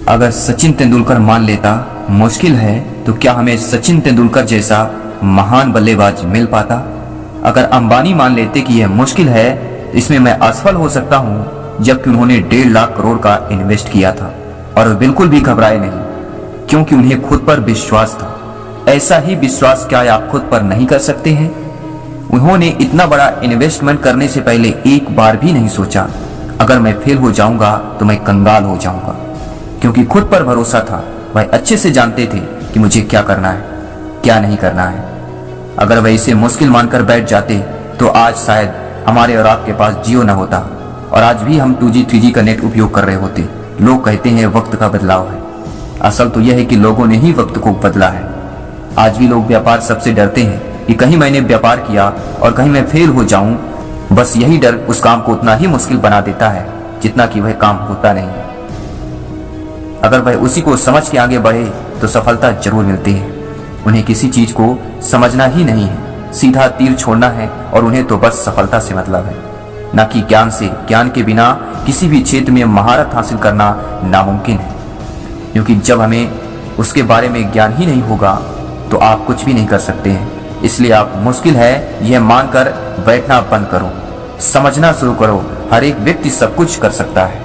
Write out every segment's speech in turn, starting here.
अगर सचिन तेंदुलकर मान लेता मुश्किल है, तो क्या हमें सचिन तेंदुलकर जैसा महान बल्लेबाज मिल पाता? अगर अंबानी मान लेते कि यह मुश्किल है, इसमें मैं असफल हो सकता हूं, जबकि उन्होंने 1.5 लाख करोड़ का इन्वेस्ट किया था और वे बिल्कुल भी घबराए नहीं, क्योंकि उन्हें खुद पर विश्वास था। ऐसा ही विश्वास क्या आप खुद पर नहीं कर सकते हैं? उन्होंने इतना बड़ा इन्वेस्टमेंट करने से पहले एक बार भी नहीं सोचा अगर मैं फेल हो जाऊंगा तो मैं कंगाल हो जाऊंगा, क्योंकि खुद पर भरोसा था। वह अच्छे से जानते थे कि मुझे क्या करना है, क्या नहीं करना है। अगर वह इसे मुश्किल मानकर बैठ जाते तो आज शायद हमारे और आपके पास जियो न होता और आज भी हम 2G 3G का नेट उपयोग कर रहे होते। लोग कहते हैं वक्त का बदलाव है, असल तो यह है कि लोगों ने ही वक्त को बदला है। आज भी लोग व्यापार सबसे डरते हैं कि कहीं मैंने व्यापार किया और कहीं मैं फेल हो जाऊं। बस यही डर उस काम को उतना ही मुश्किल बना देता है जितना कि वह काम होता नहीं। अगर वह उसी को समझ के आगे बढ़े तो सफलता जरूर मिलती है। उन्हें किसी चीज को समझना ही नहीं है, सीधा तीर छोड़ना है और उन्हें तो बस सफलता से मतलब है, न कि ज्ञान से। ज्ञान के बिना किसी भी क्षेत्र में महारत हासिल करना नामुमकिन है, क्योंकि जब हमें उसके बारे में ज्ञान ही नहीं होगा तो आप कुछ भी नहीं कर सकते हैं। इसलिए आप मुश्किल है यह मानकर बैठना बंद करो, समझना शुरू करो। हर एक व्यक्ति सब कुछ कर सकता है।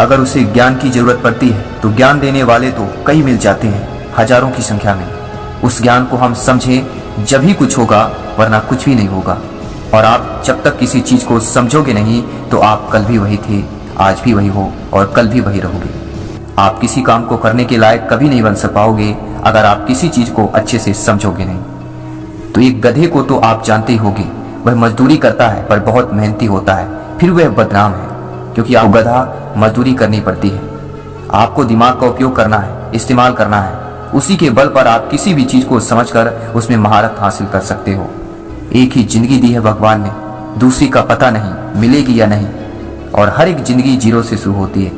अगर उसे ज्ञान की जरूरत पड़ती है तो ज्ञान देने वाले तो कई मिल जाते हैं, हजारों की संख्या में। उस ज्ञान को हम समझें जब ही कुछ होगा, वरना कुछ भी नहीं होगा। और आप जब तक किसी चीज को समझोगे नहीं तो आप कल भी वही थे, आज भी वही हो और कल भी वही रहोगे। आप किसी काम को करने के लायक कभी नहीं बन पाओगे अगर आप किसी चीज को अच्छे से समझोगे नहीं। तो एक गधे को तो आप जानते ही होंगे, वह मजदूरी करता है पर बहुत मेहनती होता है, फिर वह बदनाम है, क्योंकि आप गधा मजदूरी करनी पड़ती है। आपको दिमाग का उपयोग करना है, इस्तेमाल करना है। उसी के बल पर आप किसी भी चीज को समझकर उसमें महारत हासिल कर सकते हो। एक ही जिंदगी दी है भगवान ने, दूसरी का पता नहीं मिलेगी या नहीं, और हर एक जिंदगी जीरो से शुरू होती है।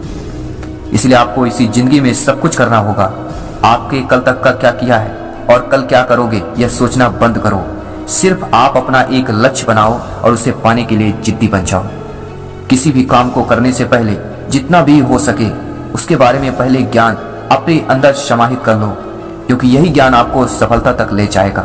इसलिए आपको इसी जिंदगी में सब कुछ करना होगा। आपके कल तक का क्या किया है और कल क्या करोगे यह सोचना बंद करो। सिर्फ आप अपना एक लक्ष्य बनाओ और उसे पाने के लिए जिद्दी बन जाओ। किसी भी काम को करने से पहले जितना भी हो सके उसके बारे में पहले ज्ञान अपने अंदर समाहित कर लो, क्योंकि यही ज्ञान आपको सफलता तक ले जाएगा।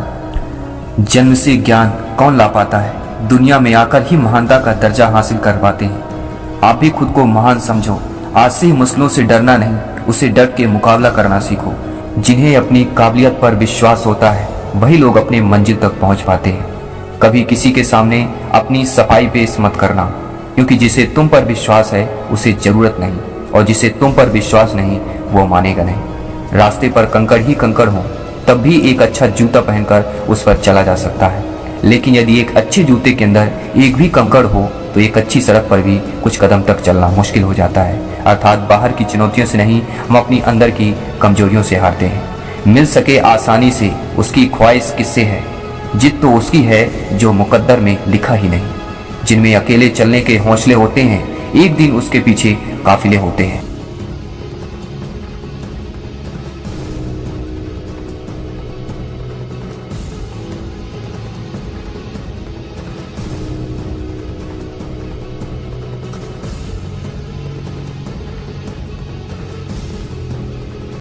जन्म से ज्ञान कौन ला पाता है, दुनिया में आकर ही महानता का दर्जा हासिल कर पाते हैं। आप भी खुद को महान समझो। आज से ही मुश्किलों से डरना नहीं, उसे डट के मुकाबला करना सीखो। जिन्हें अपनी काबिलियत पर विश्वास होता है वही लोग अपने मंजिल तक पहुंच पाते हैं। कभी किसी के सामने अपनी सफाई पेश मत करना, क्योंकि जिसे तुम पर विश्वास है उसे जरूरत नहीं, और जिसे तुम पर विश्वास नहीं वो मानेगा नहीं। रास्ते पर कंकड़ ही कंकड़ हो तब भी एक अच्छा जूता पहनकर उस पर चला जा सकता है, लेकिन यदि एक अच्छे जूते के अंदर एक भी कंकड़ हो तो एक अच्छी सड़क पर भी कुछ कदम तक चलना मुश्किल हो जाता है। अर्थात बाहर की चुनौतियों से नहीं, हम अपनी अंदर की कमजोरियों से हारते हैं। मिल सके आसानी से उसकी ख्वाहिश किससे है, जिद तो उसकी है जो मुकद्दर में लिखा ही नहीं। जिनमें अकेले चलने के हौसले होते हैं, एक दिन उसके पीछे काफिले होते हैं।